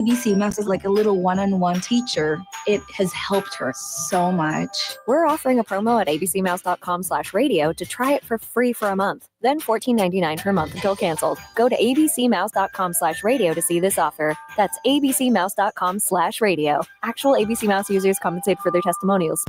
ABC Mass is like a little one-on-one teacher. It has helped her so much. We're offering a promo at abcmouse.com/radio to try it for free for a month. Then $14.99 per month until canceled. Go to abcmouse.com/radio to see this offer. That's abcmouse.com/radio. Actual ABC Mouse users compensate for their testimonials.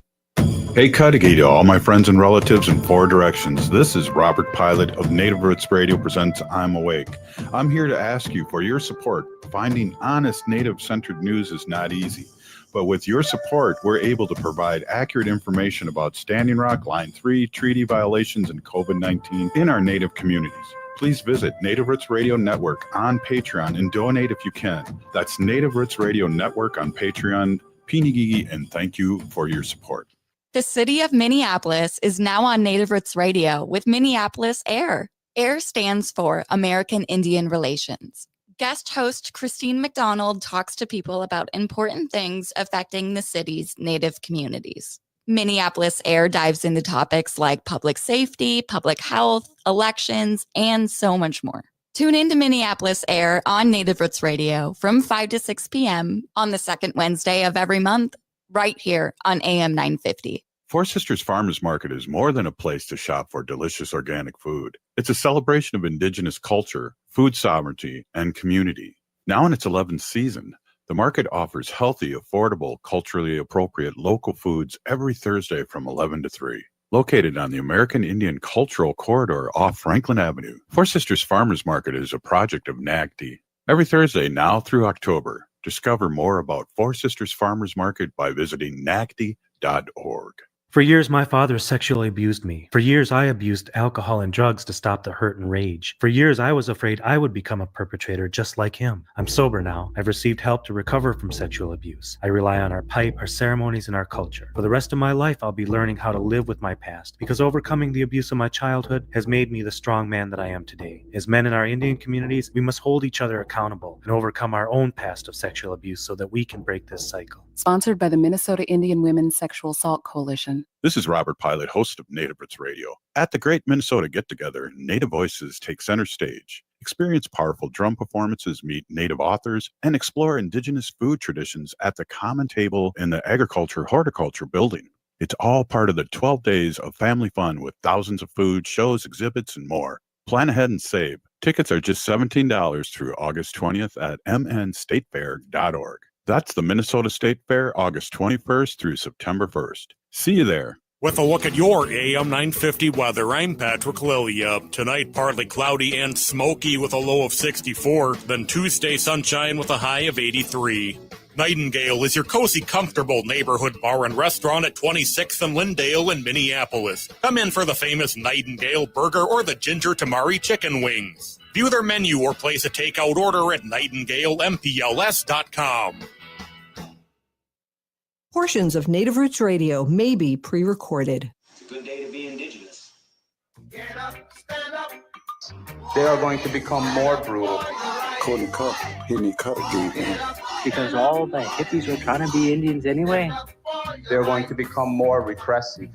Hey, Cudahy to all my friends and relatives in four directions. This is Robert Pilot of Native Roots Radio presents I'm Awake. I'm here to ask you for your support. Finding honest Native-centered news is not easy, but with your support, we're able to provide accurate information about Standing Rock, Line 3, treaty violations, and COVID-19 in our Native communities. Please visit Native Roots Radio Network on Patreon and donate if you can. That's Native Roots Radio Network on Patreon. Pinigigi, and thank you for your support. The city of Minneapolis is now on Native Roots Radio with Minneapolis AIR. AIR stands for American Indian Relations. Guest host Christine McDonald talks to people about important things affecting the city's Native communities. Minneapolis AIR dives into topics like public safety, public health, elections, and so much more. Tune in to Minneapolis AIR on Native Roots Radio from 5 to 6 p.m. on the second Wednesday of every month, right here on AM 950. Four Sisters Farmers Market is more than a place to shop for delicious organic food. It's a celebration of Indigenous culture, food sovereignty, and community. Now in its 11th season, the market offers healthy, affordable, culturally appropriate local foods every Thursday from 11 to 3. Located on the American Indian Cultural Corridor off Franklin Avenue, Four Sisters Farmers Market is a project of NAGD. Every Thursday now through October, discover more about Four Sisters Farmers Market by visiting nagd.org. For years, my father sexually abused me. For years, I abused alcohol and drugs to stop the hurt and rage. For years, I was afraid I would become a perpetrator just like him. I'm sober now. I've received help to recover from sexual abuse. I rely on our pipe, our ceremonies, and our culture. For the rest of my life, I'll be learning how to live with my past, because overcoming the abuse of my childhood has made me the strong man that I am today. As men in our Indian communities, we must hold each other accountable and overcome our own past of sexual abuse so that we can break this cycle. Sponsored by the Minnesota Indian Women's Sexual Assault Coalition. This is Robert Pilot, host of Native Roots Radio. At the Great Minnesota Get-Together, Native voices take center stage. Experience powerful drum performances, meet Native authors, and explore Indigenous food traditions at the Common Table in the Agriculture Horticulture Building. It's all part of the 12 days of family fun with thousands of food, shows, exhibits, and more. Plan ahead and save. Tickets are just $17 through August 20th at mnstatefair.org. That's the Minnesota State Fair, August 21st through September 1st. See you there. With a look at your AM 950 weather, I'm Patrick Lilia. Tonight, partly cloudy and smoky with a low of 64. Then Tuesday, sunshine with a high of 83. Nightingale is your cozy, comfortable neighborhood bar and restaurant at 26th and Lindale in Minneapolis. Come in for the famous Nightingale burger or the ginger tamari chicken wings. View their menu or place a takeout order at nightingalempls.com. Portions of Native Roots Radio may be pre-recorded. It's a good day to be Indigenous. Get up, stand up. They are going to become more brutal. Because all the hippies are trying to be Indians anyway. They're going to become more repressive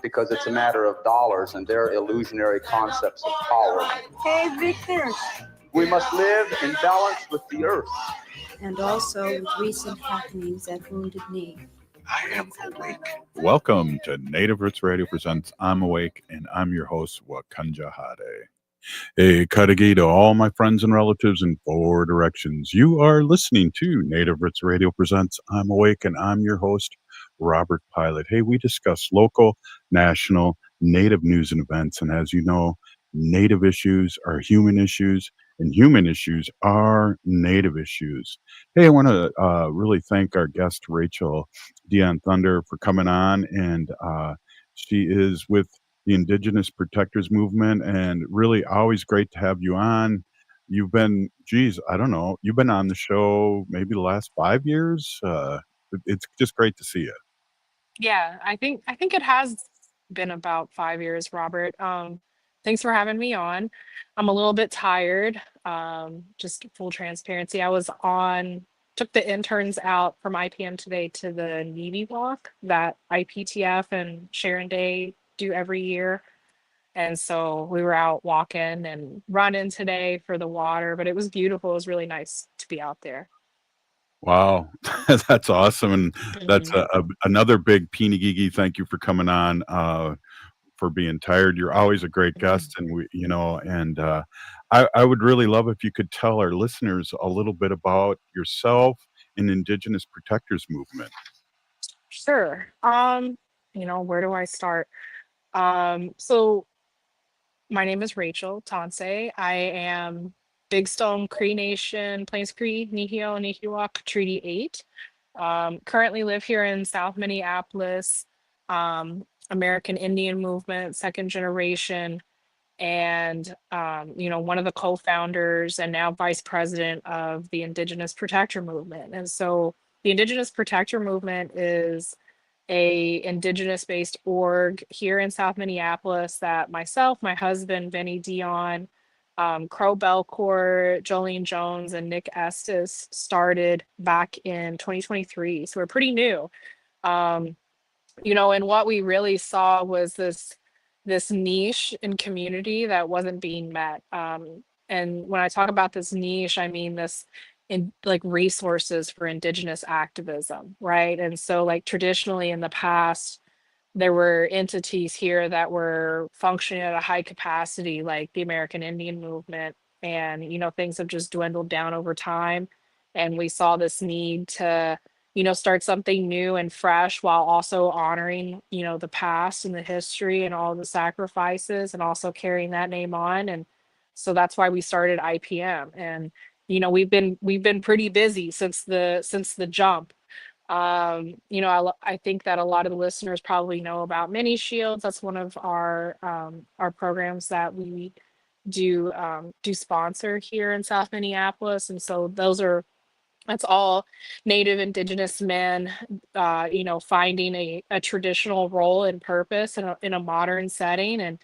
because it's a matter of dollars and their illusionary concepts of power. Hey, Victor. We must live in balance with the earth. And also with recent happenings at Wounded Knee. I am awake. Welcome to Native Roots Radio presents I'm Awake, and I'm your host, Wakanja Hade. Hey, Cudahy to all my friends and relatives in four directions. You are listening to Native Roots Radio presents I'm Awake, and I'm your host, Robert Pilot. Hey, we discuss local, national, Native news and events, and as you know, Native issues are human issues, and human issues are Native issues. Hey, I want to really thank our guest, Rachel Dionne-Thunder, for coming on, and she is with the Indigenous Protectors Movement, and really always great to have you on. You've been, you've been on the show maybe the last 5 years. It's just great to see you. Yeah, I think it has been about 5 years, Robert. Thanks for having me on. I'm a little bit tired. Just full transparency. Took the interns out from IPM today to the Navy walk that IPTF and Sharon Day do every year. And so we were out walking and running today for the water, but it was beautiful. It was really nice to be out there. Wow, that's awesome, and that's Mhm. another big Gigi. Thank you for coming on, for being tired. You're always a great Mhm. guest, and I would really love if you could tell our listeners a little bit about yourself and Indigenous Protectors Movement. Sure. Where do I start? So my name is Rachel Tansey. I am Big Stone Cree Nation, Plains Cree, Nihio, Nihiwak, Treaty 8. Currently live here in South Minneapolis, American Indian movement, second generation, and one of the co-founders and now vice president of the Indigenous Protector Movement. And so the Indigenous Protector Movement is a indigenous based org here in South Minneapolis that myself, my husband, Vinny Dion, Crow Belcourt, Jolene Jones, and Nick Estes started back in 2023. So we're pretty new. Um, and what we really saw was this niche in community that wasn't being met. And when I talk about this niche, I mean this in like resources for indigenous activism, right? And so like traditionally in the past, there were entities here that were functioning at a high capacity, like the American Indian movement, and things have just dwindled down over time. And we saw this need to start something new and fresh while also honoring the past and the history and all the sacrifices, and also carrying that name on. And so that's why we started IPM. And we've been pretty busy since the jump. I think that a lot of the listeners probably know about Mini Shields. That's one of our programs that we do sponsor here in South Minneapolis. And so that's all Native Indigenous men, finding a traditional role and purpose in a modern setting, and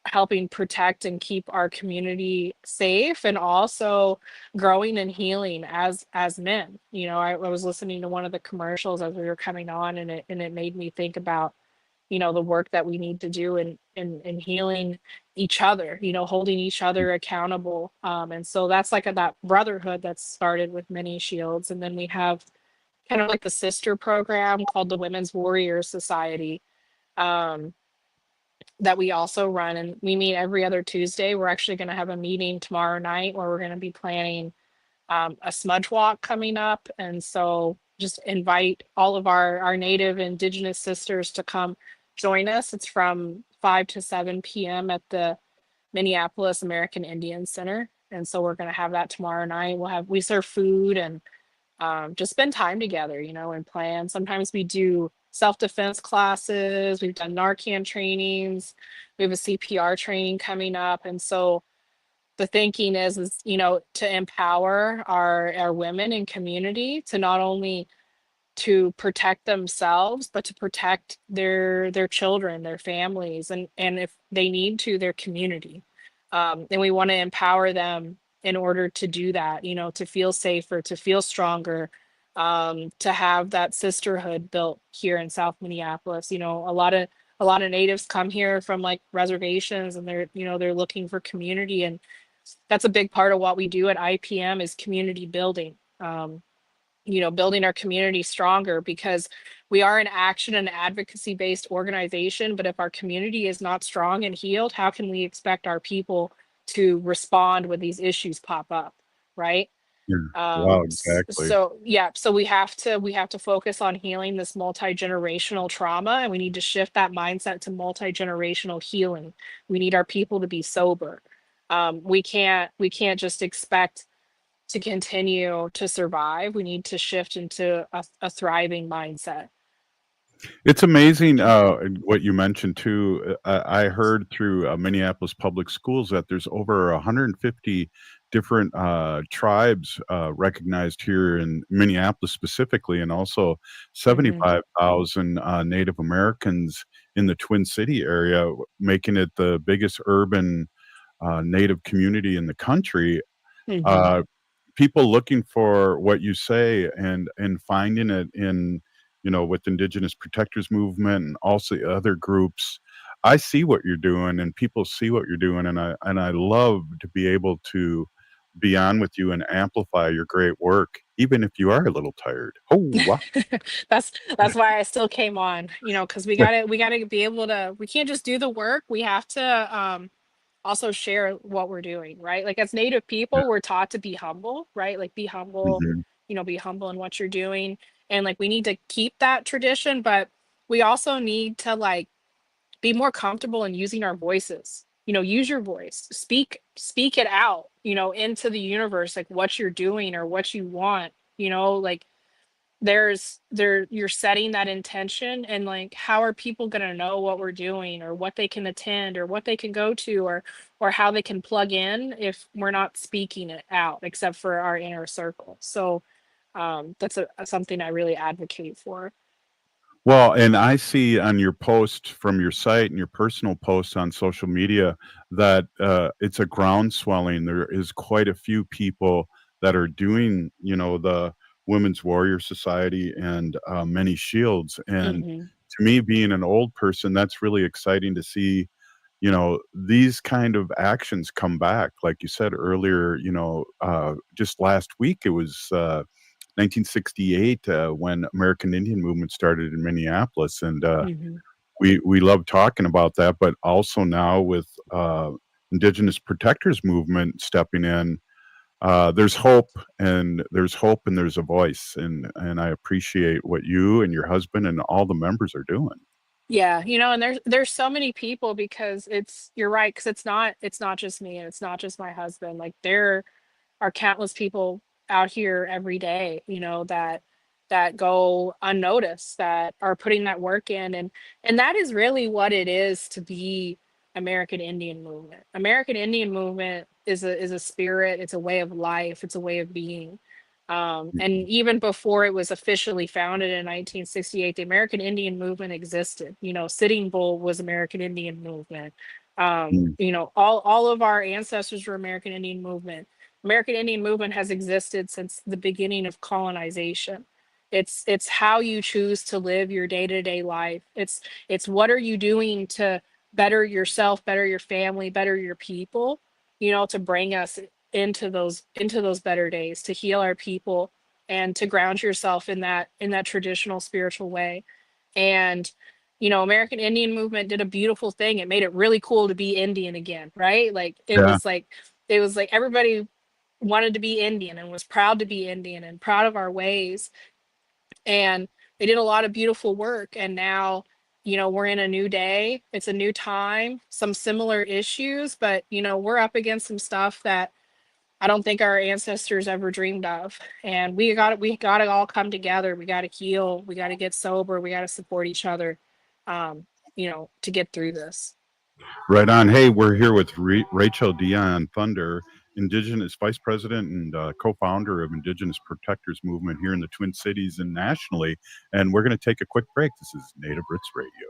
helping protect and keep our community safe, and also growing and healing as men. I was listening to one of the commercials as we were coming on, and it made me think about the work that we need to do in healing each other, holding each other accountable. And so that's like that brotherhood that's started with Many Shields. And then we have kind of like the sister program called the Women's Warrior Society, um, that we also run. And we meet every other Tuesday. We're actually going to have a meeting tomorrow night where we're going to be planning a smudge walk coming up. And so just invite all of our Native Indigenous sisters to come join us. It's from 5 to 7 p.m. at the Minneapolis American Indian Center. And so we're going to have that tomorrow night. We serve food and just spend time together, and plan. Sometimes we do self-defense classes. We've done Narcan trainings. We have a CPR training coming up. And so the thinking is to empower our women in community to not only to protect themselves, but to protect their children, their families, and if they need to, their community. And we want to empower them in order to do that, to feel safer, to feel stronger, to have that sisterhood built here in South Minneapolis. A lot of natives come here from like reservations, and they're looking for community, and that's a big part of what we do at IPM is community building. Building our community stronger, because we are an action and advocacy based organization. But if our community is not strong and healed, how can we expect our people to respond when these issues pop up, right? Yeah. Wow, exactly. So yeah, so we have to focus on healing this multi-generational trauma, and we need to shift that mindset to multi-generational healing. We need our people to be sober. We can't just expect to continue to survive. We need to shift into a thriving mindset. It's amazing, what you mentioned too. I heard through, Minneapolis Public Schools that there's over 150 different, tribes, recognized here in Minneapolis specifically, and also Mhm. 75,000, Native Americans in the Twin City area, making it the biggest urban, Native community in the country. Mhm. uh, People looking for what you say, and finding it in, with Indigenous Protectors Movement and also other groups. I see what you're doing, and people see what you're doing, and I love to be able to be on with you and amplify your great work, even if you are a little tired. Oh, wow. That's why I still came on, because we gotta be able to. We can't just do the work. We have to also share what we're doing, right? Like as Native people, we're taught to be humble, right? Like Mhm. be humble in what you're doing, and like we need to keep that tradition, but we also need to like be more comfortable in using our voices. Use your voice, speak it out, into the universe, like what you're doing or what you want, like you're setting that intention, and like how are people going to know what we're doing or what they can attend or what they can go to, or how they can plug in if we're not speaking it out except for our inner circle. So that's something I really advocate for. Well, and I see on your post from your site and your personal posts on social media that it's a groundswelling. There is quite a few people that are doing, the Women's Warrior Society and Many Shields. And Hmm. to me, being an old person, that's really exciting to see, these kind of actions come back. Like you said earlier, just last week, it was 1968 when American Indian movement started in Minneapolis, and Hmm. we love talking about that. But also now with Indigenous protectors movement stepping in, there's hope, and there's a voice, and I appreciate what you and your husband and all the members are doing. Yeah, and there's so many people, because you're right, because it's not just me and it's not just my husband. Like there are countless people out here every day, that go unnoticed, that are putting that work in, and that is really what it is to be American Indian movement. American Indian movement is a spirit, it's a way of life, it's a way of being. And even before it was officially founded in 1968, the American Indian movement existed. Sitting Bull was American Indian movement. Mm. All of our ancestors were American Indian movement. American Indian movement has existed since the beginning of colonization. It's how you choose to live your day-to-day life. It's what are you doing to better yourself, better your family, better your people, to bring us into those better days, to heal our people and to ground yourself in that traditional spiritual way. And American Indian movement did a beautiful thing. It made it really cool to be Indian again, right? Like Yeah. it was like everybody wanted to be Indian and was proud to be Indian and proud of our ways. And they did a lot of beautiful work. And now, we're in a new day. It's a new time, some similar issues, but we're up against some stuff that I don't think our ancestors ever dreamed of. And we got to all come together. We got to heal. We got to get sober. We got to support each other, to get through this. Right on. Hey, we're here with Rachel Dionne-Thunder, Indigenous Vice President and co-founder of Indigenous Protectors Movement here in the Twin Cities and nationally. And we're going to take a quick break. This is Native Roots Radio.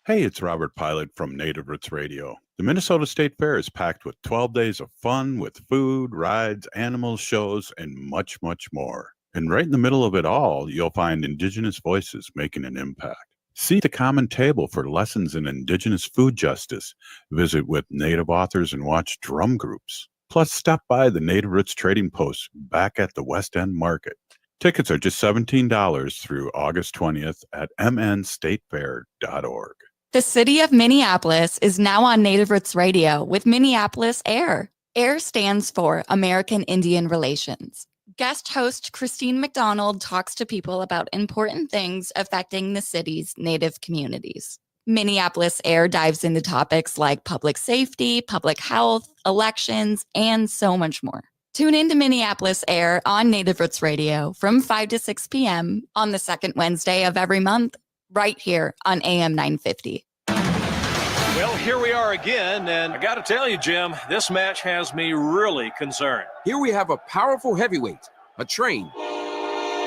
Hey, it's Robert Pilot from Native Roots Radio. The Minnesota State Fair is packed with 12 days of fun with food, rides, animals, shows, and much, much more. And right in the middle of it all, you'll find Indigenous voices making an impact. Seat the common table for lessons in Indigenous food justice. Visit with Native authors and watch drum groups. Plus, stop by the Native Roots Trading Post back at the West End Market. Tickets are just $17 through August 20th at mnstatefair.org. The city of Minneapolis is now on Native Roots Radio with Minneapolis AIR. AIR stands for American Indian Relations. Guest host Christine McDonald talks to people about important things affecting the city's Native communities. Minneapolis AIR dives into topics like public safety, public health, elections, and so much more. Tune in to Minneapolis AIR on Native Roots Radio from 5 to 6 p.m. on the second Wednesday of every month, right here on AM 950. Well, here we are again, and I got to tell you, Jim, this match has me really concerned. Here we have a powerful heavyweight, a train,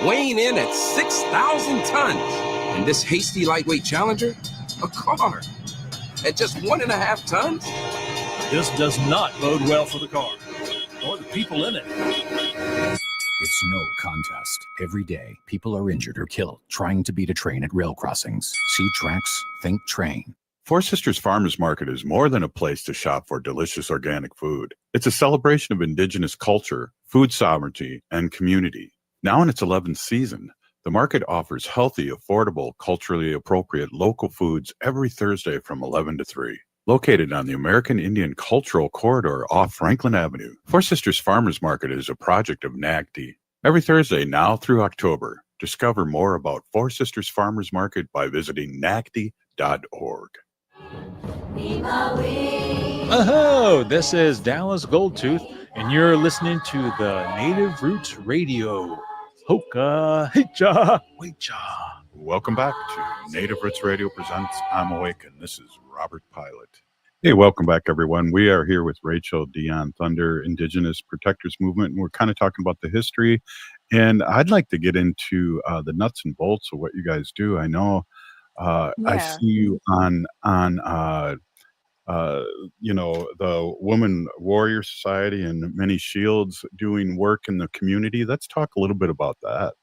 weighing in at 6,000 tons. And this hasty lightweight challenger, a car, at just 1.5 tons. This does not bode well for the car, or the people in it. It's no contest. Every day, people are injured or killed trying to beat a train at rail crossings. See tracks, think train. Four Sisters Farmers Market is more than a place to shop for delicious organic food. It's a celebration of Indigenous culture, food sovereignty, and community. Now in its 11th season, the market offers healthy, affordable, culturally appropriate local foods every Thursday from 11 to 3. Located on the American Indian Cultural Corridor off Franklin Avenue, Four Sisters Farmers Market is a project of NAGD. Every Thursday now through October, discover more about Four Sisters Farmers Market by visiting nagd.org. Oh, this is Dallas Goldtooth, and you're listening to the Native Roots Radio. Hoka, hicha, wecha. Welcome back to Native Roots Radio presents I'm Awake, and this is Robert Pilot. Hey, welcome back, everyone. We are here with Rachel Dionne-Thunder, Indigenous Protectors Movement, and we're kind of talking about the history. And I'd like to get into the nuts and bolts of what you guys do. I know I see you on the Woman Warrior Society and Many Shields doing work in the community. Let's talk a little bit about that.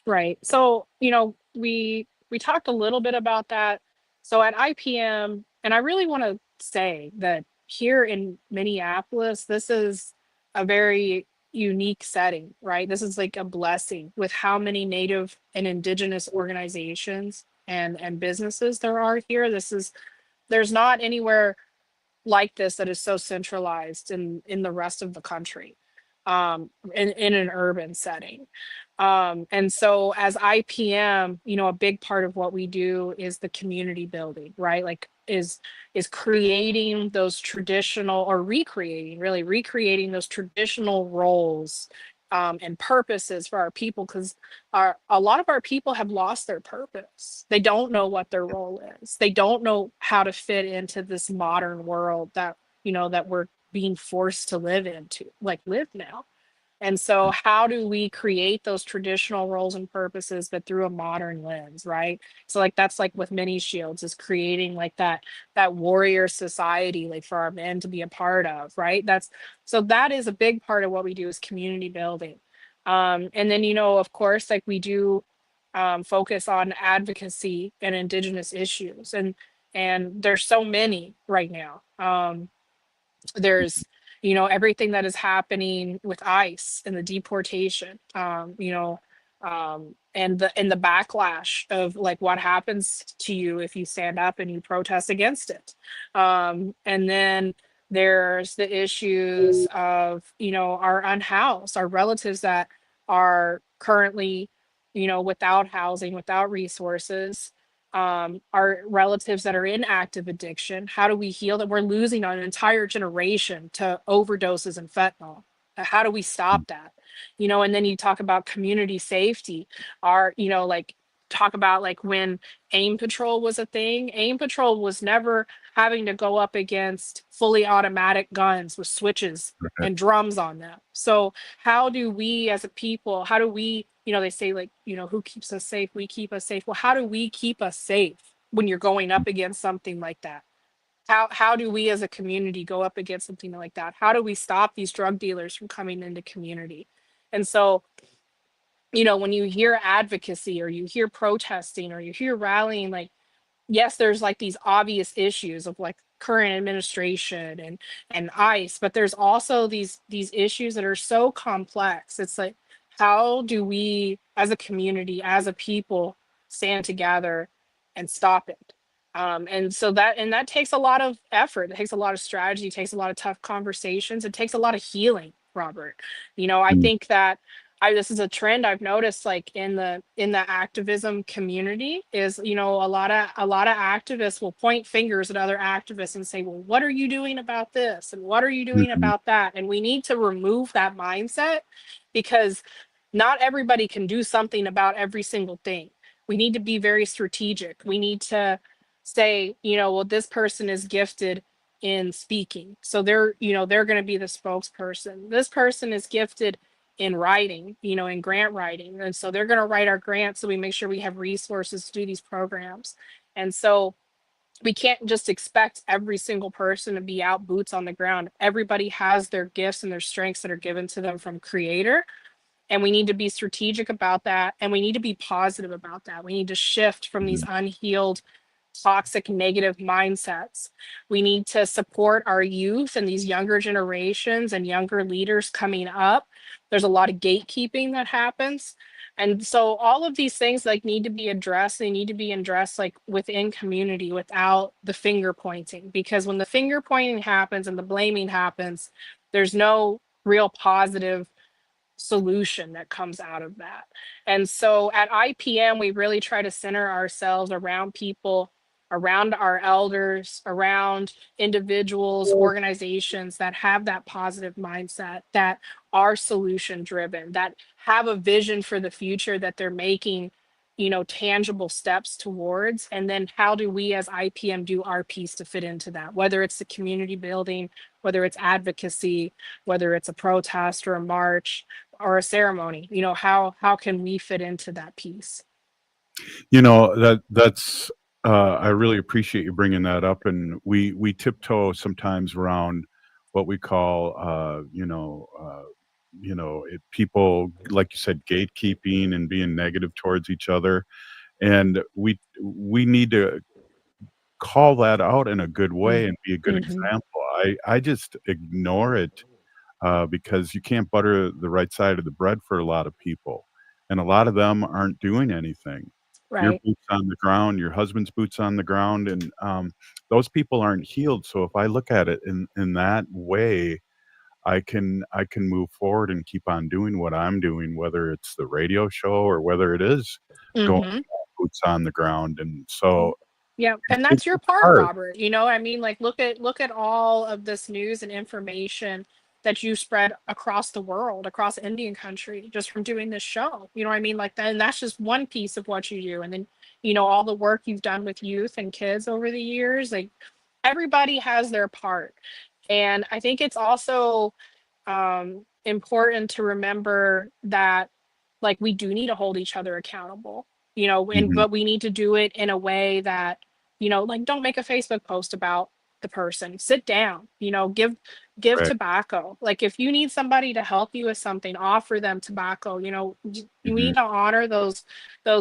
Right. So, we talked a little bit about that. So at IPM, and I really want to say that here in Minneapolis, this is a very unique setting, right? This is like a blessing with how many Native and Indigenous organizations and businesses there are here. There's not anywhere like this that is so centralized in the rest of the country, in an urban setting. And so as IPM, a big part of what we do is the community building, right? Like is creating those traditional, or recreating those traditional roles and purposes for our people, because a lot of our people have lost their purpose. They don't know what their role is. They don't know how to fit into this modern world that we're being forced to live now. And so how do we create those traditional roles and purposes, but through a modern lens, right? So that's like with Many Shields, is creating like that warrior society, like for our men to be a part of, right? That is a big part of what we do, is community building. And then, of course, like we do focus on advocacy and Indigenous issues. And there's so many right now. There's everything that is happening with ICE and the deportation, and the backlash of like what happens to you if you stand up and you protest against it. And then there's the issues of our unhoused, our relatives that are currently without housing, without resources, our relatives that are in active addiction. How do we heal that? We're losing an entire generation to overdoses and fentanyl. How do we stop that? And then you talk about community safety, talk about like when AIM Patrol was a thing. AIM Patrol was never having to go up against fully automatic guns with switches and drums on them. So how do we as a people, they say like, who keeps us safe? We keep us safe. Well, how do we keep us safe when you're going up against something like that? How do we as a community go up against something like that? How do we stop these drug dealers from coming into community? And so, when you hear advocacy, or you hear protesting, or you hear rallying, like, yes, there's like these obvious issues of like current administration and ICE, but there's also these issues that are so complex. It's like, how do we as a community, as a people, stand together and stop it? And that takes a lot of effort. It takes a lot of strategy. It takes a lot of tough conversations. It takes a lot of healing, Robert. I think that this is a trend I've noticed, like in the activism community, is a lot of activists will point fingers at other activists and say, well, what are you doing about this, and what are you doing about that? And we need to remove that mindset, because not everybody can do something about every single thing. We need to be very strategic. We need to say, well, this person is gifted in speaking, so they're going to be the spokesperson. This person is gifted in writing, in grant writing, and so they're going to write our grants, so we make sure we have resources to do these programs. And so we can't just expect every single person to be out boots on the ground. Everybody has their gifts and their strengths that are given to them from Creator, and we need to be strategic about that, and we need to be positive about that. We need to shift from these unhealed toxic negative mindsets. We need to support our youth and these younger generations and younger leaders coming up. There's a lot of gatekeeping that happens. And so all of these things like need to be addressed. They need to be addressed like within community without the finger pointing, because when the finger pointing happens and the blaming happens, there's no real positive solution that comes out of that. And so at IPM, we really try to center ourselves around people, around our elders, around individuals, organizations that have that positive mindset, that are solution driven, that have a vision for the future that they're making, tangible steps towards. And then how do we as IPM do our piece to fit into that, whether it's the community building, whether it's advocacy, whether it's a protest or a march or a ceremony, how can we fit into that piece? That's I really appreciate you bringing that up, and we tiptoe sometimes around what we call people, like you said, gatekeeping and being negative towards each other, and we need to call that out in a good way and be a good example. I just ignore it because you can't butter the right side of the bread for a lot of people, and a lot of them aren't doing anything. Your Right. boots on the ground, your husband's boots on the ground, and those people aren't healed. So if I look at it in that way, I can move forward and keep on doing what I'm doing, whether it's the radio show or whether it is going Mhm. boots on the ground. And so Yeah, and it's that's your it's part, hard. Robert. I mean, like look at all of this news and information that you spread across the world, across Indian country, just from doing this show. You know what I mean? Like then that's just one piece of what you do. And then, all the work you've done with youth and kids over the years, like everybody has their part. And I think it's also important to remember that like we do need to hold each other accountable, Mhm. but we need to do it in a way that, like don't make a Facebook post about the person. Sit down, give Right. tobacco. Like if you need somebody to help you with something, offer them tobacco. You Mhm. need to honor those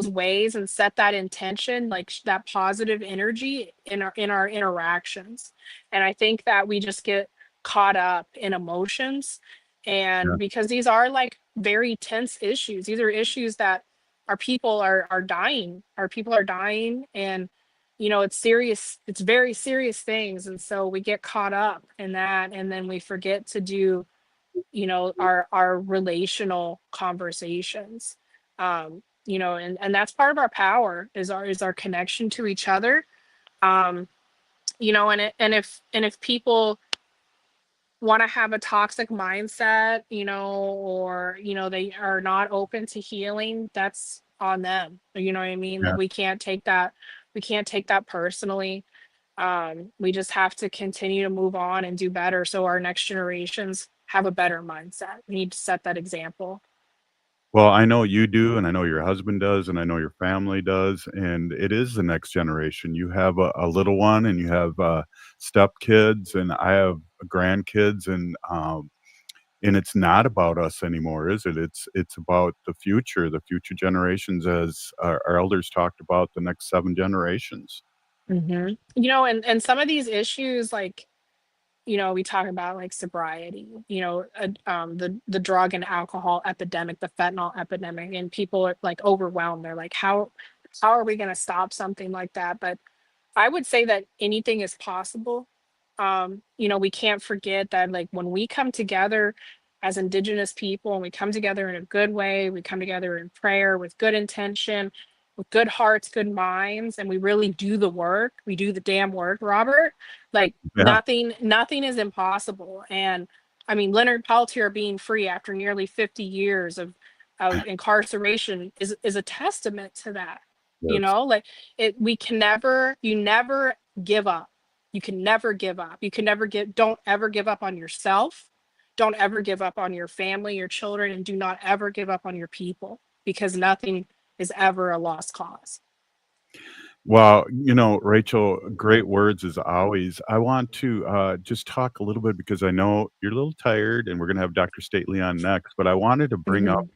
ways and set that intention, like that positive energy in our interactions. And I think that we just get caught up in emotions, Yeah. and because these are like very tense issues. These are issues that our people are dying. Our people are dying, and it's serious. It's very serious things, and so we get caught up in that, and then we forget to do our relational conversations. And that's part of our power is our connection to each other. um and if people want to have a toxic mindset, or they are not open to healing, that's on them. You know what I mean? Like Yeah. we can't take that personally. We just have to continue to move on and do better so our next generations have a better mindset. We need to set that example. Well, I know you do, and I know your husband does, and I know your family does, and it is the next generation. You have a little one, and you have stepkids, and I have grandkids, and it's not about us anymore, is it? It's about the future generations, as our elders talked about, the next 7 generations. And some of these issues, like we talk about like sobriety, the drug and alcohol epidemic, the fentanyl epidemic, and people are like overwhelmed. They're like, how are we going to stop something like that? But I would say that anything is possible. We can't forget that like when we come together as Indigenous people and we come together in a good way, we come together in prayer with good intention, with good hearts, good minds, and we really do the work, we do the damn work, Robert. Like Yeah. nothing is impossible. And I mean, Leonard Peltier being free after nearly 50 years of incarceration is a testament to that. Yes. Like you never give up. You can never give up. Don't ever give up on yourself. Don't ever give up on your family, your children, and do not ever give up on your people, because nothing is ever a lost cause. Well, Rachel, great words as always. I want to just talk a little bit because I know you're a little tired, and we're going to have Dr. Stately on next. But I wanted to bring up Mhm.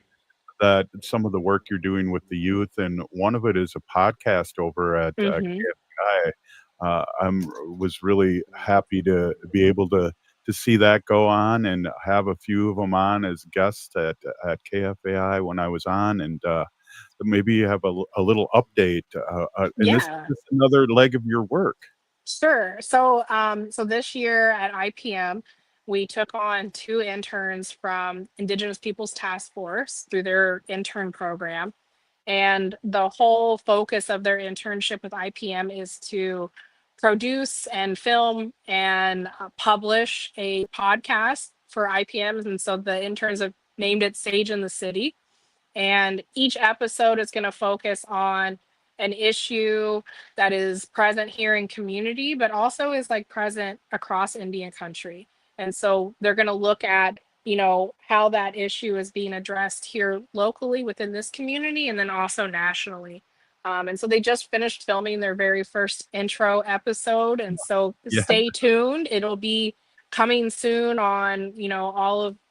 that some of the work you're doing with the youth, and one of it is a podcast over at Mhm. I was really happy to be able to see that go on and have a few of them on as guests at KFAI when I was on, and maybe you have a little update. And this Yeah. is another leg of your work. Sure. So this year at IPM, we took on 2 interns from Indigenous Peoples Task Force through their intern program. And the whole focus of their internship with IPM is to produce and film and publish a podcast for IPMs. And so the interns have named it Sage in the City. And each episode is going to focus on an issue that is present here in community, but also is like present across Indian country. And so they're going to look at, how that issue is being addressed here locally within this community and then also nationally. And so they just finished filming their very first intro episode. And so stay tuned. It'll be coming soon on,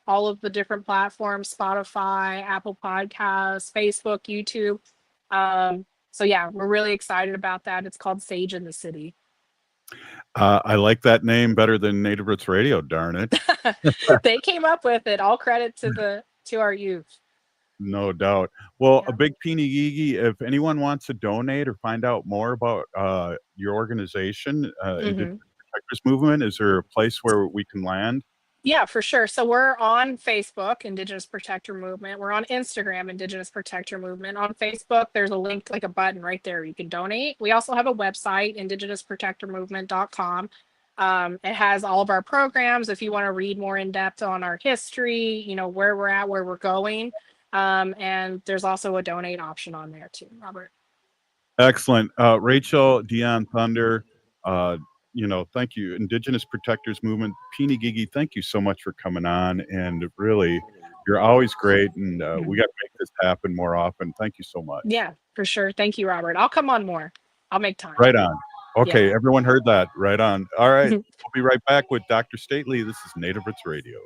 all of the different platforms, Spotify, Apple Podcasts, Facebook, YouTube. So yeah, we're really excited about that. It's called Sage in the City. I like that name better than Native Roots Radio, darn it. They came up with it. All credit to our youth. No doubt. Well, a big Pinigigi, if anyone wants to donate or find out more about your organization, Indigenous Protectors Movement, is there a place where we can land? Yeah, for sure. So we're on Facebook, Indigenous Protector Movement. We're on Instagram, Indigenous Protector Movement. On Facebook, there's a link, like a button right there. You can donate. We also have a website, indigenousprotectormovement.com. It has all of our programs. If you want to read more in depth on our history, where we're at, where we're going. And there's also a donate option on there too, Robert. Excellent. Rachel, Dionne-Thunder, thank you. Indigenous Protectors Movement, Pinigigi, thank you so much for coming on. And really, you're always great. And we got to make this happen more often. Thank you so much. Yeah, for sure. Thank you, Robert. I'll come on more. I'll make time. Right on. Okay, everyone heard that. Right on. All right. We'll be right back with Dr. Stately. This is Native Roots Radio.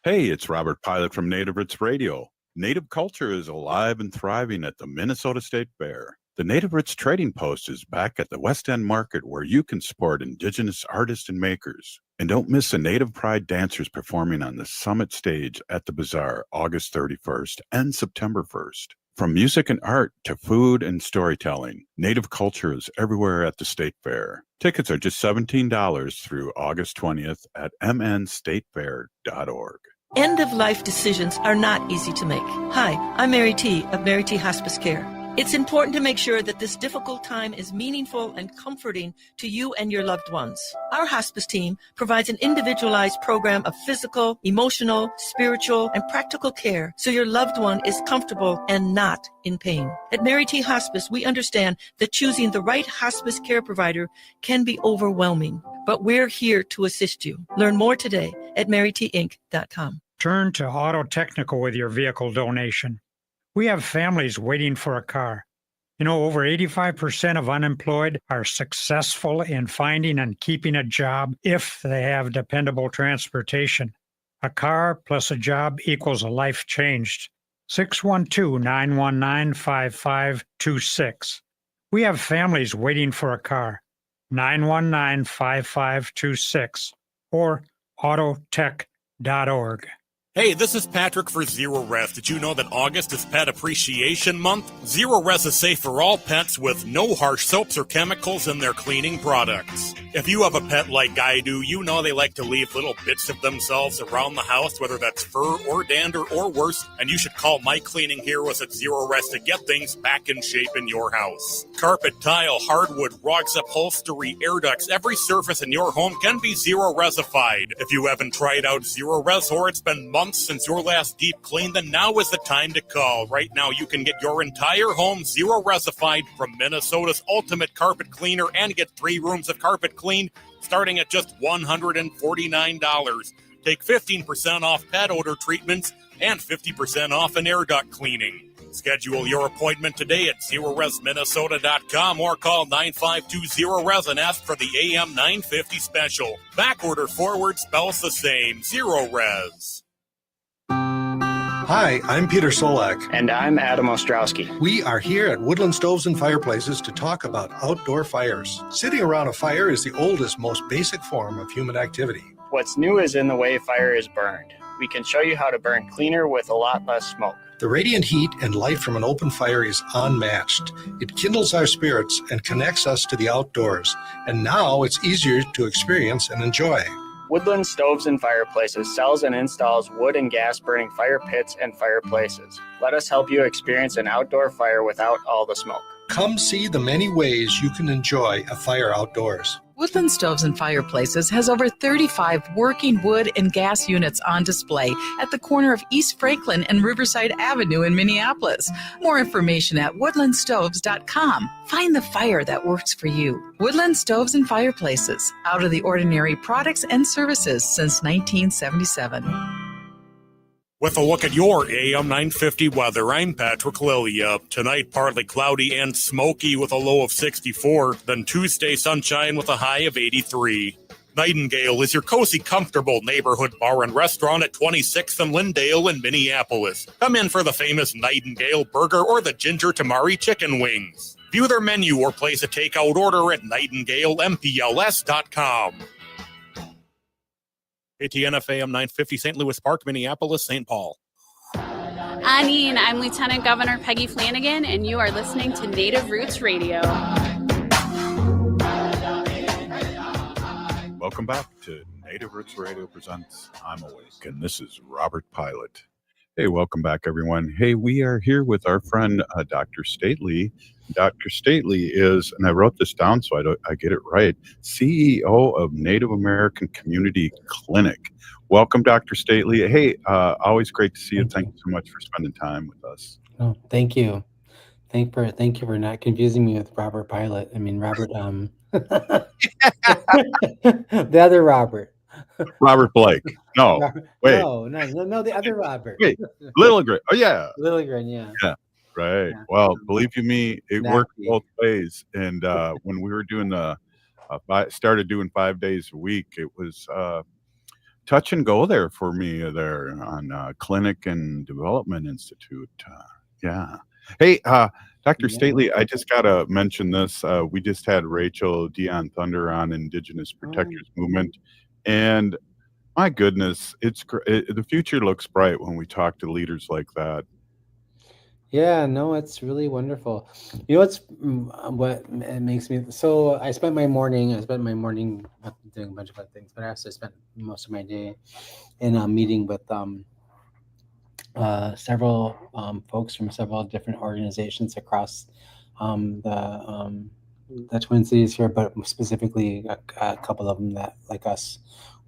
Hey, it's Robert Pilot from Native Roots Radio. Native culture is alive and thriving at the Minnesota State Fair. The Native Roots Trading Post is back at the West End Market where you can support Indigenous artists and makers. And don't miss the Native Pride dancers performing on the Summit stage at the Bazaar August 31st and September 1st. From music and art to food and storytelling, Native culture is everywhere at the State Fair. Tickets are just $17 through August 20th at mnstatefair.org. End-of-life decisions are not easy to make. Hi, I'm Mary T. of Mary T. Hospice Care. It's important to make sure that this difficult time is meaningful and comforting to you and your loved ones. Our hospice team provides an individualized program of physical, emotional, spiritual, and practical care so your loved one is comfortable and not in pain. At Mary T. Hospice, we understand that choosing the right hospice care provider can be overwhelming, but we're here to assist you. Learn more today at marytinc.com. Turn to Auto Technical with your vehicle donation. We have families waiting for a car. Over 85% of unemployed are successful in finding and keeping a job if they have dependable transportation. A car plus a job equals a life changed. 612-919-5526. We have families waiting for a car. 919-5526 or autotech.org. Hey, this is Patrick for Zero Res. Did you know that August is Pet Appreciation Month? Zero Res is safe for all pets with no harsh soaps or chemicals in their cleaning products. If you have a pet like I do, you know they like to leave little bits of themselves around the house, whether that's fur or dander or worse, and you should call my cleaning heroes at Zero Res to get things back in shape in your house. Carpet, tile, hardwood, rugs, upholstery, air ducts, every surface in your home can be Zero Resified. If you haven't tried out Zero Res or it's been months since your last deep clean, then now is the time to call. Right now, you can get your entire home Zero Resified from Minnesota's ultimate carpet cleaner and get 3 rooms of carpet cleaned starting at just $149. Take 15% off pet odor treatments and 50% off an air duct cleaning. Schedule your appointment today at ZeroResMinnesota.com or call 9520-RES and ask for the AM 950 special. Back order forward spells the same. Zero Res. Hi, I'm Peter Solak. And I'm Adam Ostrowski. We are here at Woodland Stoves and Fireplaces to talk about outdoor fires. Sitting around a fire is the oldest, most basic form of human activity. What's new is in the way fire is burned. We can show you how to burn cleaner with a lot less smoke. The radiant heat and light from an open fire is unmatched. It kindles our spirits and connects us to the outdoors. And now it's easier to experience and enjoy. Woodland Stoves and Fireplaces sells and installs wood and gas burning fire pits and fireplaces. Let us help you experience an outdoor fire without all the smoke. Come see the many ways you can enjoy a fire outdoors. Woodland Stoves and Fireplaces has over 35 working wood and gas units on display at the corner of East Franklin and Riverside Avenue in Minneapolis. More information at woodlandstoves.com. Find the fire that works for you. Woodland Stoves and Fireplaces, out of the ordinary products and services since 1977. With a look at your AM 950 weather, I'm Patrick Lillia. Tonight, partly cloudy and smoky with a low of 64. Then Tuesday, sunshine with a high of 83. Nightingale is your cozy, comfortable neighborhood bar and restaurant at 26th and Lyndale in Minneapolis. Come in for the famous Nightingale burger or the ginger tamari chicken wings. View their menu or place a takeout order at nightingalempls.com. ATNF AM 950, St. Louis Park, Minneapolis, St. Paul. Anine, I'm Lieutenant Governor Peggy Flanagan, and you are listening to Native Roots Radio. Welcome back to Native Roots Radio presents I'm Awake, and this is Robert Pilot. Hey, welcome back, everyone. Hey, we are here with our friend, Dr. Stately. Dr. Stately is, and I wrote this down so I get it right, CEO of Native American Community Clinic. Welcome, Dr. Stately. Hey, always great to see you. Thank you so much for spending time with us. Oh, thank you. Thank you for not confusing me with Robert Pilot. I mean, Robert, the other Robert. Robert Blake. No, wait. No, the other Robert. Wait, Lilligren. Oh, yeah. Lilligren, yeah. Yeah. Right. Yeah. Well, believe you me, it worked both ways. And when we were doing started doing 5 days a week, it was touch and go there for me there on Clinic and Development Institute. Yeah. Hey, Dr. Stately, I just got to mention this. We just had Rachel Dionne-Thunder on Indigenous Protectors Movement. And my goodness, the future looks bright when we talk to leaders like that. Yeah, no, it's really wonderful. You know, what it makes me so. I spent my morning doing a bunch of other things, but I also spent most of my day in a meeting with several folks from several different organizations across the Twin Cities here, but specifically a couple of them that, like us,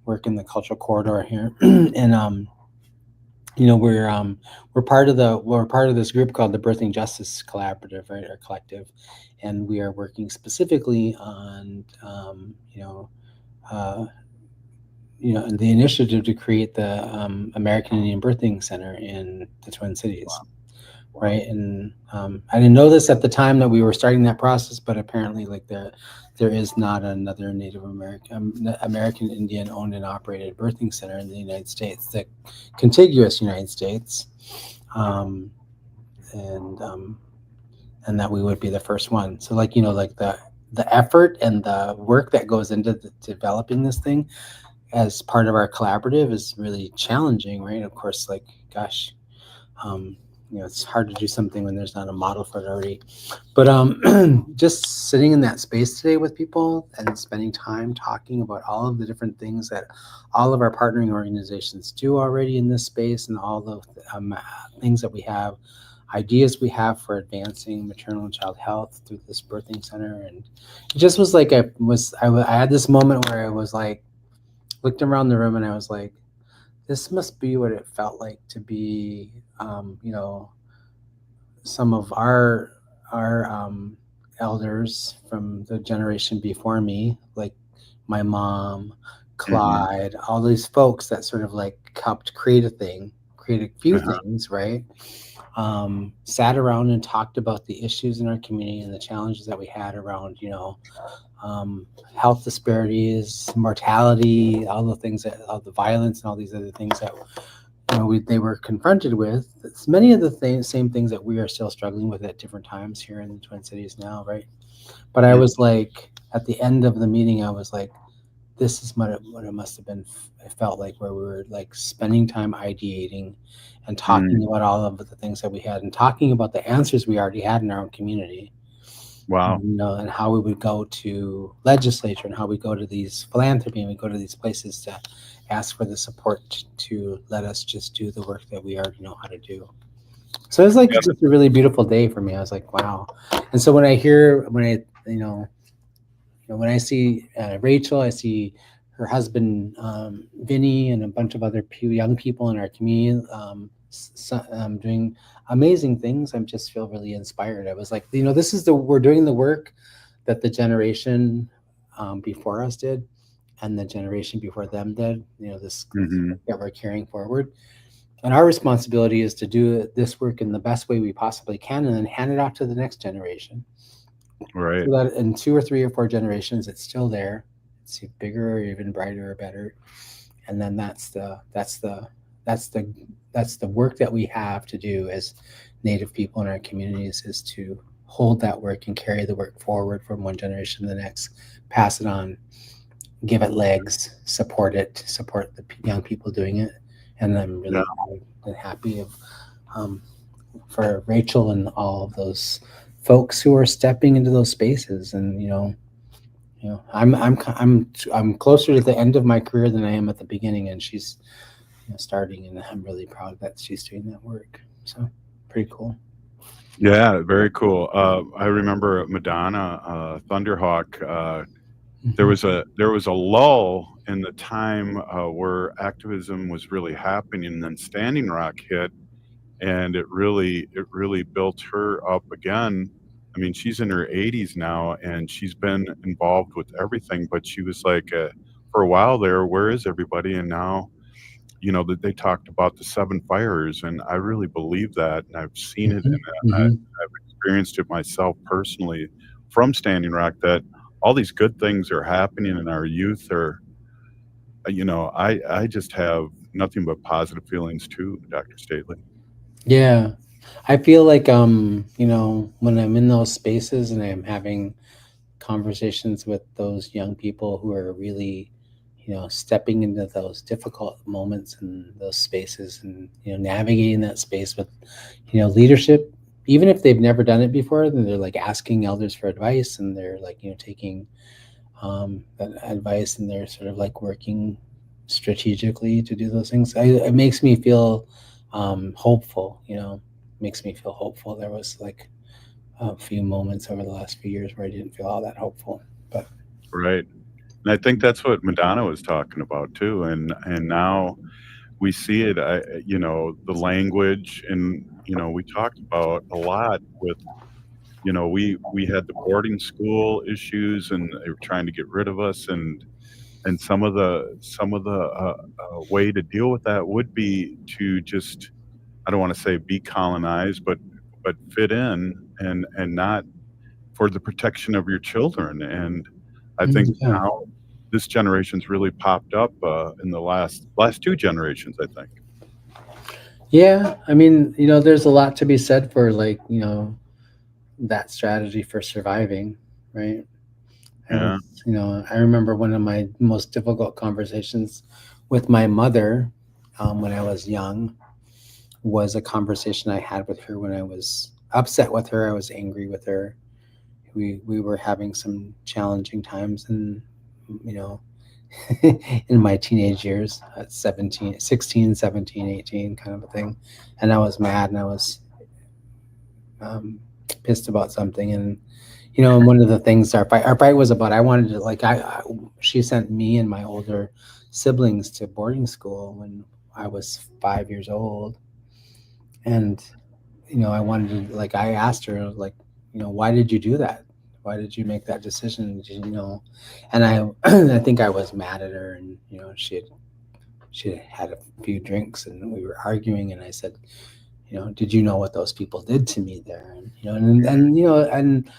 work in the cultural corridor here, and you know, we're part of this group called the Birthing Justice Collaborative, right, or collective, and we are working specifically on the initiative to create the American Indian Birthing Center in the Twin Cities. Wow. Right, and I didn't know this at the time that we were starting that process, but apparently, like there is not another Native American Indian owned and operated birthing center in the United States, the contiguous United States, and that we would be the first one. So, like, you know, like the effort and the work that goes into developing this thing as part of our collaborative is really challenging, right? Of course, like, gosh. You know, it's hard to do something when there's not a model for it already. But just sitting in that space today with people and spending time talking about all of the different things that all of our partnering organizations do already in this space, and all the things that we have, ideas we have for advancing maternal and child health through this birthing center. And it just was like I had this moment where I was like, looked around the room and I was like, this must be what it felt like to be, you know, some of our elders from the generation before me, like my mom, Clyde, all these folks that sort of like helped create a few things, right? Sat around and talked about the issues in our community and the challenges that we had around, you know, health disparities, mortality, all the things all the violence and all these other things that they were confronted with many of the same things that we are still struggling with at different times here in the Twin Cities now, right? But I was like, at the end of the meeting, I was like, this is what it must have been. It felt like where we were like spending time ideating and talking about all of the things that we had and talking about the answers we already had in our own community. Wow. And how we would go to legislature and how we go to these philanthropy and we go to these places to ask for the support to let us just do the work that we already know how to do. So it was like just a really beautiful day for me. I was like, wow. And so when I see Rachel, I see her husband, Vinny, and a bunch of other young people in our community doing amazing things. I just feel really inspired. I was like, we're doing the work that the generation before us did and the generation before them did, this that we're carrying forward. And our responsibility is to do this work in the best way we possibly can and then hand it off to the next generation. Right. So that in 2 or 3 or 4 generations, it's still there. It's bigger or even brighter or better. And then that's the work that we have to do as Native people in our communities, is to hold that work and carry the work forward from one generation to the next, pass it on, give it legs, support the young people doing it. And I'm really happy for Rachel and all of those folks who are stepping into those spaces. And I'm closer to the end of my career than I am at the beginning, and she's starting, and I'm really proud that she's doing that work. So pretty cool. Yeah, very cool. I remember Madonna, Thunderhawk. There was a lull in the time where activism was really happening, and then Standing Rock hit, and it really built her up again. I mean, she's in her 80s now, and she's been involved with everything. But she was like, for a while there, where is everybody? And now, that they talked about the 7 fires, and I really believe that, and I've seen it, and I've experienced it myself personally from Standing Rock, that all these good things are happening, and our youth are, I just have nothing but positive feelings too, Dr. Stately. Yeah, I feel like when I'm in those spaces and I'm having conversations with those young people who are really stepping into those difficult moments and those spaces, and navigating that space with leadership, even if they've never done it before, then they're like asking elders for advice, and they're like taking that advice, and they're sort of like working strategically to do those things. It makes me feel hopeful. Makes me feel hopeful. There was like a few moments over the last few years where I didn't feel all that hopeful, but right. And I think that's what Madonna was talking about too. And now we see it, the language, and, we talked about a lot with, we had the boarding school issues, and they were trying to get rid of us. And some of the way to deal with that would be to just, I don't want to say be colonized, but fit in, and not for the protection of your children. And I think now this generation's really popped up in the last 2 generations, I think. Yeah, I mean, there's a lot to be said for like, that strategy for surviving, right? Yeah. I remember one of my most difficult conversations with my mother when I was young was a conversation I had with her when I was upset with her. I was angry with her. We were having some challenging times, and in my teenage years at 16, 17, 18 kind of a thing. And I was mad, and I was pissed about something. And, and one of the things our fight was about, I wanted to she sent me and my older siblings to boarding school when I was 5 years old. And, I wanted to, I asked her, why did you do that? Why did you make that decision? And I think I was mad at her, and she had a few drinks, and we were arguing, and I said, did you know what those people did to me there? And and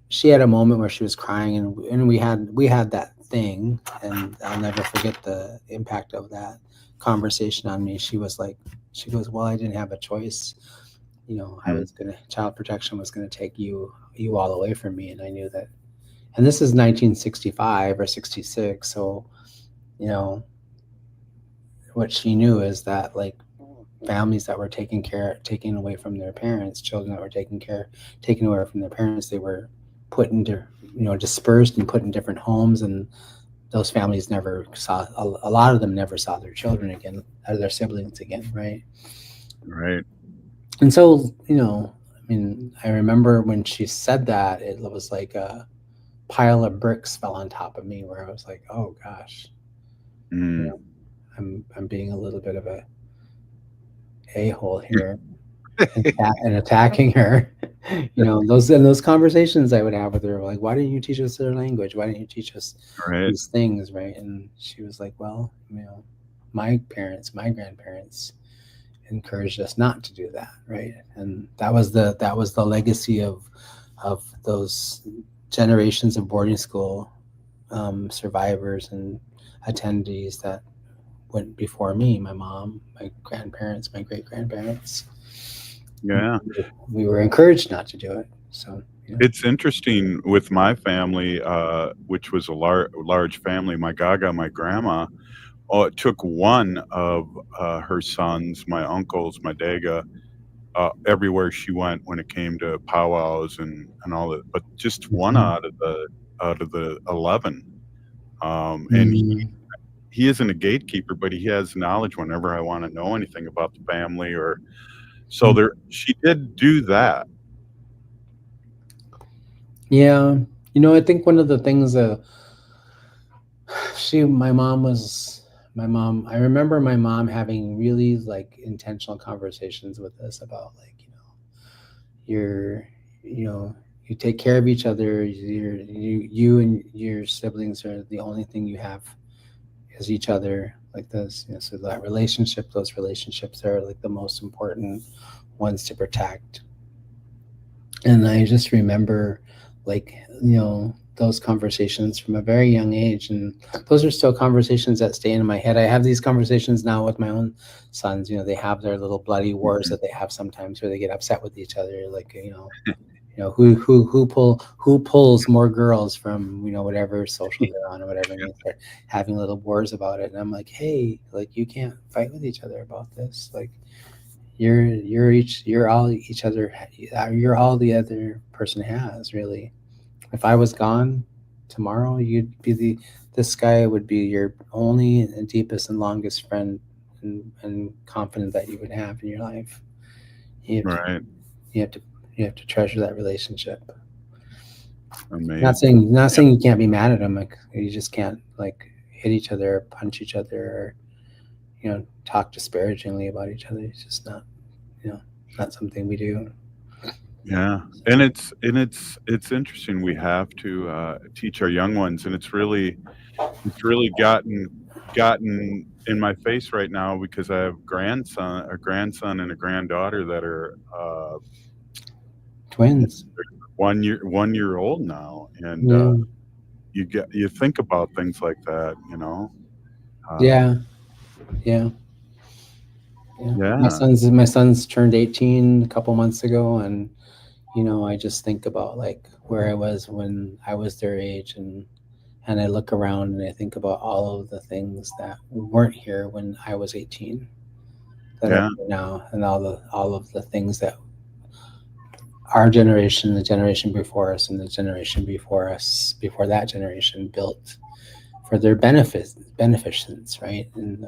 she had a moment where she was crying, and we had that thing, and I'll never forget the impact of that. conversation on me. She goes, well, I didn't have a choice. I was child protection was going to take you all away from me. And I knew that, and this is 1965 or 66. So, what she knew is that like families that were taken away from their parents, children that were taken away from their parents, they were put into, dispersed and put in different homes, and those families never saw, a lot of them never saw their children again, or their siblings again, right? Right. And so, I remember when she said that, it was like a pile of bricks fell on top of me, where I was like, oh gosh, I'm being a little bit of a-hole here and attacking her. Those conversations I would have with her, like, why didn't you teach us their language? Why didn't you teach us these things, right? And she was like, well, my grandparents encouraged us not to do that, right? And that was the legacy of those generations of boarding school survivors and attendees that went before me, my mom, my grandparents, my great-grandparents. Yeah. We were encouraged not to do it. So it's interesting with my family, which was a large family. My gaga, my grandma, it took one of her sons, my uncles, my daga, everywhere she went when it came to powwows and all that, but just one out of the 11. And he isn't a gatekeeper, but he has knowledge whenever I want to know anything about the family, or so there. She did do that. Yeah, I think one of the things that I remember my mom having really like intentional conversations with us about like, you take care of each other. You and your siblings are the only thing you have is each other, like this. So that those relationships are like the most important ones to protect. And I just remember like, those conversations from a very young age, and those are still conversations that stay in my head. I have these conversations now with my own sons. They have their little bloody wars that they have sometimes where they get upset with each other, like who pulls more girls from whatever social they're on or whatever, and they're having little wars about it. And I'm like, hey, like, you can't fight with each other about this. Like, you're all the other person has, really. If I was gone tomorrow, you'd be this guy would be your only and deepest and longest friend and confidant that you would have in your life. You have to treasure that relationship. Amazing. Not saying you can't be mad at them. Like, you just can't like hit each other, punch each other, or talk disparagingly about each other. It's just not not something we do. Yeah, and it's interesting. We have to teach our young ones, and it's really gotten in my face right now because I have a grandson and a granddaughter that are twins. 1 year old now, and you think about things like that, Yeah. My son's turned 18 a couple months ago, and I just think about like where I was when I was their age, and I look around and I think about all of the things that weren't here when I was 18 that are here now, and all of the things that our generation, the generation before us, and the generation before us, before that generation, built for their beneficence, right? And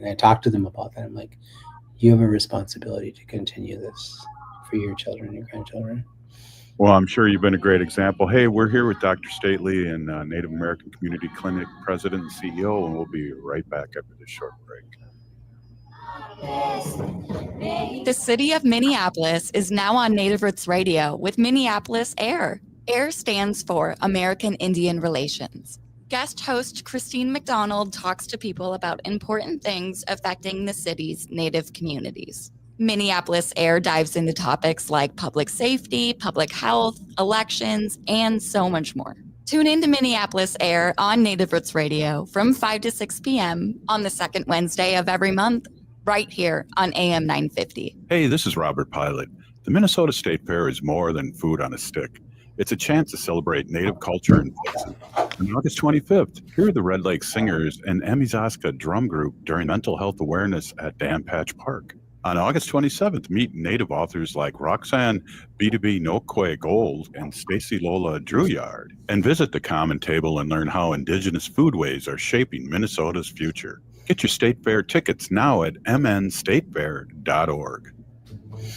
I talk to them about that. I'm like, you have a responsibility to continue this for your children, your grandchildren. Well, I'm sure you've been a great example. Hey, we're here with Dr. Stately and Native American Community Clinic President and CEO, and we'll be right back after this short break. The city of Minneapolis is now on Native Roots Radio with Minneapolis AIR. AIR stands for American Indian Relations. Guest host Christine McDonald talks to people about important things affecting the city's Native communities. Minneapolis AIR dives into topics like public safety, public health, elections, and so much more. Tune in to Minneapolis Air on Native Roots Radio from 5 to 6 p.m. on the second Wednesday of every month, right here on AM 950. Hey, this is Robert Pilot. The Minnesota State Fair is more than food on a stick. It's a chance to celebrate Native culture and voices. On August 25th, hear the Red Lake Singers and Emizaska Drum Group during Mental Health Awareness at Dan Patch Park. On August 27th, meet Native authors like Roxanne B2B Nokwe Gold and Stacy Lola Drouillard, and visit the Common Table and learn how Indigenous foodways are shaping Minnesota's future. Get your State Fair tickets now at mnstatefair.org.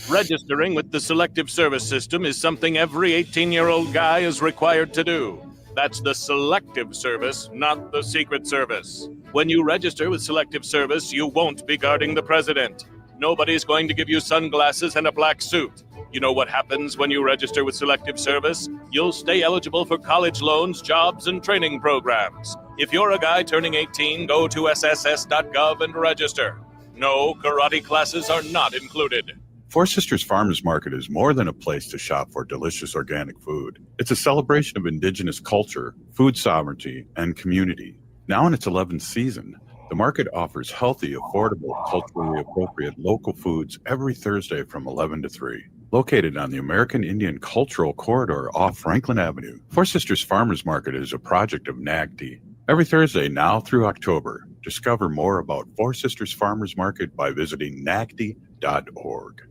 Registering with the Selective Service System is something every 18-year-old guy is required to do. That's the Selective Service, not the Secret Service. When you register with Selective Service, you won't be guarding the president. Nobody's going to give you sunglasses and a black suit. You know what happens when you register with Selective Service? You'll stay eligible for college loans, jobs, and training programs. If you're a guy turning 18, go to sss.gov and register. No, karate classes are not included. Four Sisters Farmers Market is more than a place to shop for delicious organic food. It's a celebration of Indigenous culture, food sovereignty, and community. Now in its 11th season, the market offers healthy, affordable, culturally appropriate local foods every Thursday from 11 to 3. Located on the American Indian Cultural Corridor off Franklin Avenue, Four Sisters Farmers Market is a project of NAGD. Every Thursday now through October, discover more about Four Sisters Farmers Market by visiting nagd.org.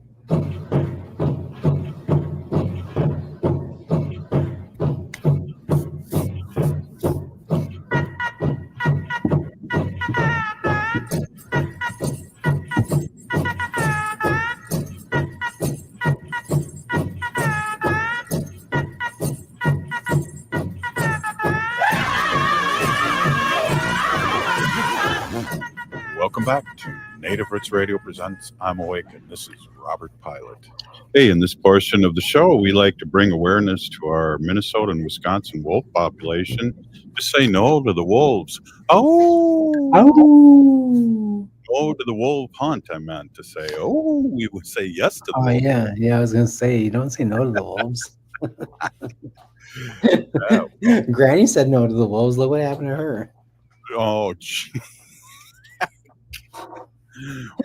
Welcome back to Native Roots Radio Presents I'm Awake, and this is Robert Pilot. Hey, in this portion of the show, we like to bring awareness to our Minnesota and Wisconsin wolf population to say no to the wolves. Oh! No to the wolf hunt, I meant to say. Oh, we would say yes to the wolf. Yeah, I was going to say, you don't say no to the wolves. Granny said no to the wolves. Look what happened to her. Oh, gee.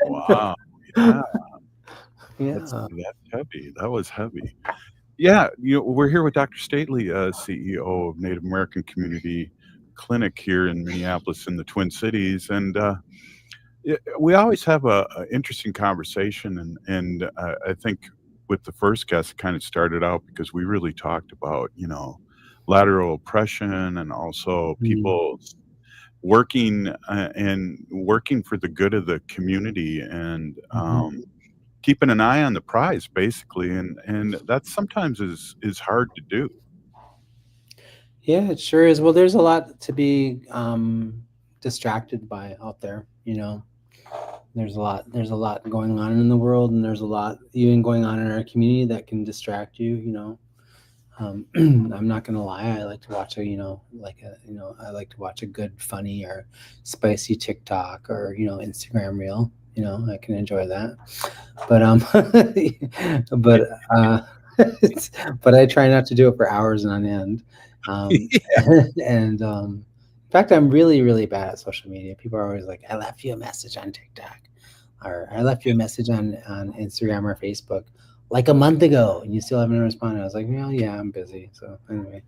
Wow. Yeah. That's heavy. That was heavy. Yeah, we're here with Dr. Stately, CEO of Native American Community Clinic here in Minneapolis in the Twin Cities, and we always have a interesting conversation. And I think with the first guest, it kind of started out because we really talked about lateral oppression and also people working for the good of the community and keeping an eye on the prize, basically, and that sometimes is hard to do. Yeah, it sure is. Well, there's a lot to be distracted by out there. There's a lot going on in the world, and there's a lot even going on in our community that can distract you. I'm not gonna lie. I like to watch I like to watch a good, funny or spicy TikTok or Instagram reel. I can enjoy that, but I try not to do it for hours on end. And in fact, I'm really, really bad at social media. People are always like, "I left you a message on TikTok," or "I left you a message on Instagram or Facebook like a month ago, and you still haven't responded." I was like, "Well, yeah, I'm busy." So anyway,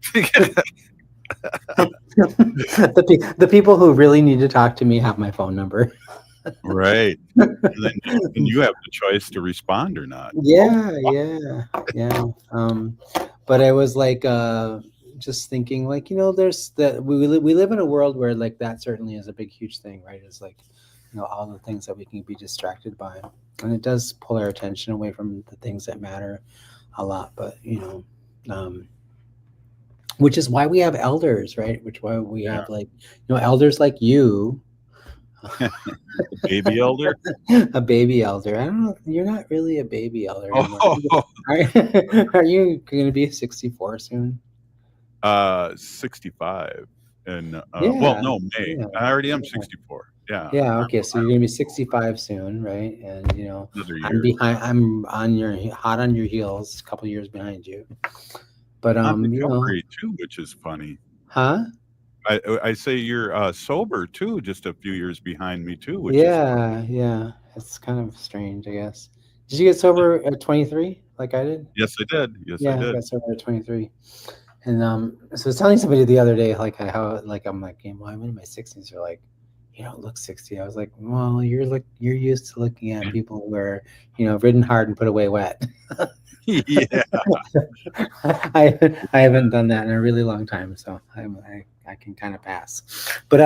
the people who really need to talk to me have my phone number. Right. And then you have the choice to respond or not. Yeah. But I was like, just thinking, like, there's that we live in a world where like that certainly is a big, huge thing, right? It's like, all the things that we can be distracted by, and it does pull our attention away from the things that matter a lot. But which is why we have elders, right? Which why we have elders like you. A baby elder? A baby elder. I don't know. You're not really a baby elder anymore. Are you going to be 64 soon? 65. And well, no, May. Yeah. I already am 64. Yeah. Yeah. Okay. So you're going to be 65 soon, right? And I'm behind. I'm hot on your heels, a couple years behind you. But I'm too, which is funny. Huh? I say you're sober too, just a few years behind me too, which is Yeah. It's kind of strange, I guess. Did you get sober at 23 like I did? yes, I did. Yes, I Yeah, I did. got sober at 23. And so I was telling somebody the other day, like how like I'm like, yeah, well, I'm in my 60s. They're like, you don't look 60. I was like, well, you're used to looking at people who are, ridden hard and put away wet. Yeah. I haven't done that in a really long time, so I can kind of pass. But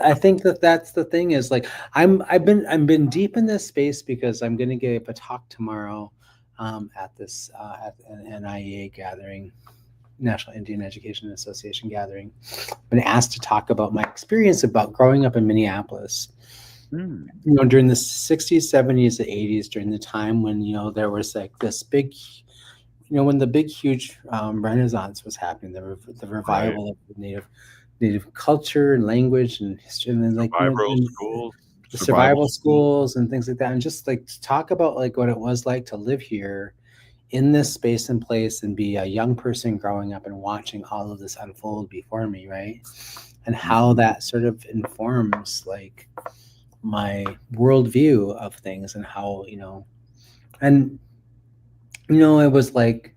I think that's the thing is like I've been deep in this space because I'm going to give a talk tomorrow at this at an NIEA gathering, National Indian Education Association gathering. I've been asked to talk about my experience about growing up in Minneapolis. During the 60s, 70s, and 80s, during the time when there was like this big, when the big huge Renaissance was happening, the revival of the Native culture and language and history, and then like the survival schools and things like that, and just like to talk about like what it was like to live here in this space and place and be a young person growing up and watching all of this unfold before me, right? And how that sort of informs like my worldview of things and how, and it was like,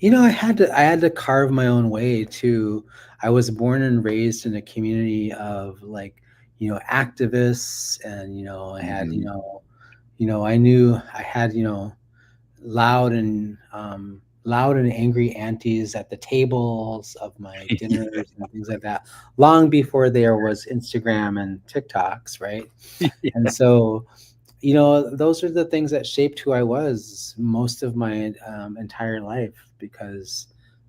I had to carve my own way too. I was born and raised in a community of like, activists, and I had, I knew I had, loud and angry aunties at the tables of my dinners and things like that, long before there was Instagram and TikToks, right? And so, those are the things that shaped who I was most of my entire life, because,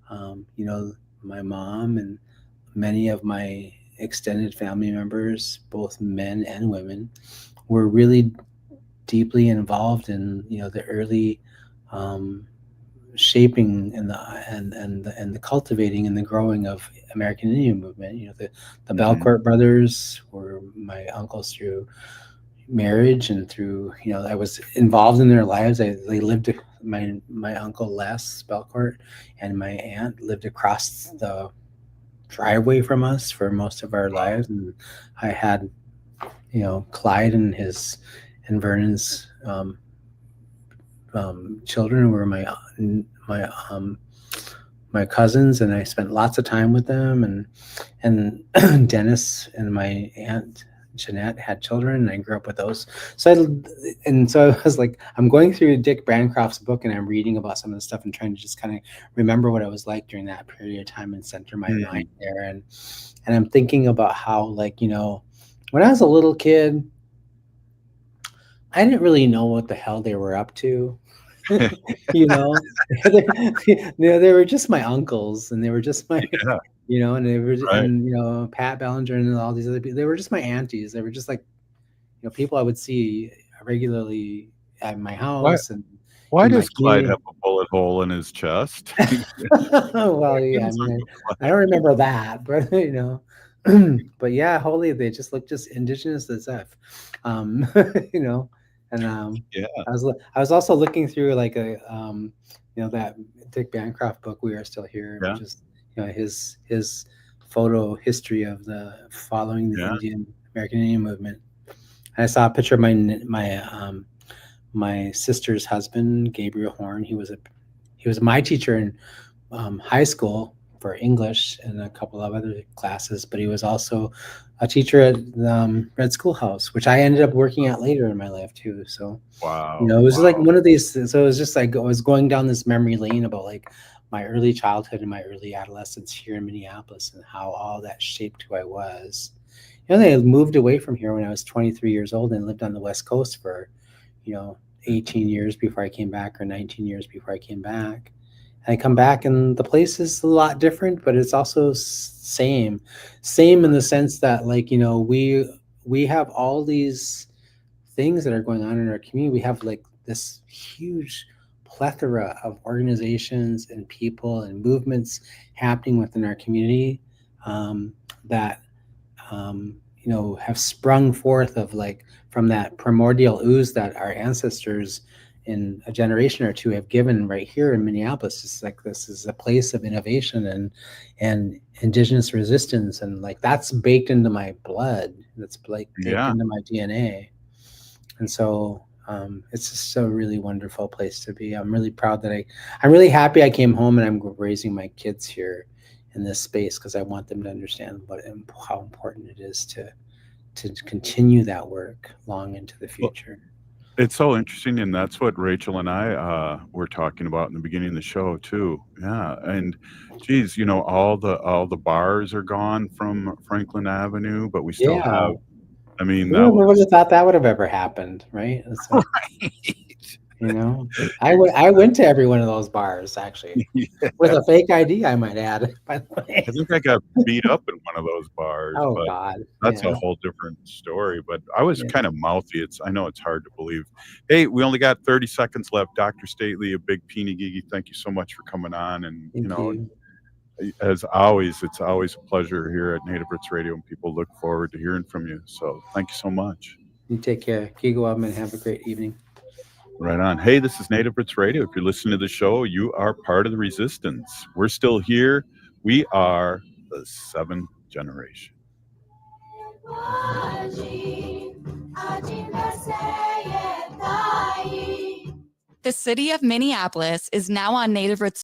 my mom and many of my extended family members, both men and women, were really deeply involved in, the early shaping and the cultivating and the growing of American Indian movement. The Belcourt brothers were my uncles through marriage and through, I was involved in their lives. They lived, my uncle Les Belcourt and my aunt lived across the driveway from us for most of our lives, and I had, Clyde and Vernon's children were my cousins, and I spent lots of time with them, and Dennis and my aunt Jeanette had children, and I grew up with those. So I was like, I'm going through Dick Bancroft's book, and I'm reading about some of the stuff and trying to just kind of remember what it was like during that period of time and center my mind there. And I'm thinking about how, like, when I was a little kid, I didn't really know what the hell they were up to. They were just my uncles, and they were just my, and they were, and Pat Bellinger and all these other people. They were just my aunties. They were just like, people I would see regularly at my house. And why does Clyde have a bullet hole in his chest? Well, yeah, I mean, I don't remember that, but but yeah, holy, they just look just indigenous as F, And I was also looking through like a that Dick Bancroft book, We Are Still Here, which is his photo history of the following the American Indian movement. And I saw a picture of my sister's husband, Gabriel Horn. He was my teacher in high school for English and a couple of other classes, but he was also a teacher at Red Schoolhouse, which I ended up working at later in my life too. So wow, it was like one of these. So it was just like I was going down this memory lane about like my early childhood and my early adolescence here in Minneapolis and how all that shaped who I was. They moved away from here when I was 23 years old and lived on the West Coast for 18 years before I came back, or 19 years before I came back. I come back and the place is a lot different, but it's also same in the sense that, like, we have all these things that are going on in our community. We have like this huge plethora of organizations and people and movements happening within our community that have sprung forth of like from that primordial ooze that our ancestors in a generation or two have given right here in Minneapolis. It's like this is a place of innovation and indigenous resistance, and like that's baked into my blood. That's like baked into my DNA, and so it's just a really wonderful place to be. I'm really proud that I'm really happy I came home and I'm raising my kids here in this space because I want them to understand how important it is to continue that work long into the future. It's so interesting, and that's what Rachel and I were talking about in the beginning of the show too. Yeah, and geez, you know, all the bars are gone from Franklin Avenue, but we still have. I mean, Who would have thought that would have ever happened, right? It's like, you know, I went to every one of those bars actually with a fake ID, I might add. By the way, I think I got beat up in one of those bars. Oh but God, that's a whole different story. But I was kind of mouthy. I know it's hard to believe. Hey, we only got 30 seconds left. Dr. Stately, a big peeny gigi. Thank you so much for coming on. And you know, as always, it's always a pleasure here at Native Roots Radio, and people look forward to hearing from you. So thank you so much. You take care. Kigo up and have a great evening. Right on. Hey, this is Native Roots Radio. If you're listening to the show, you are part of the resistance. We're still here. We are the 7th generation. The city of Minneapolis is now on Native Roots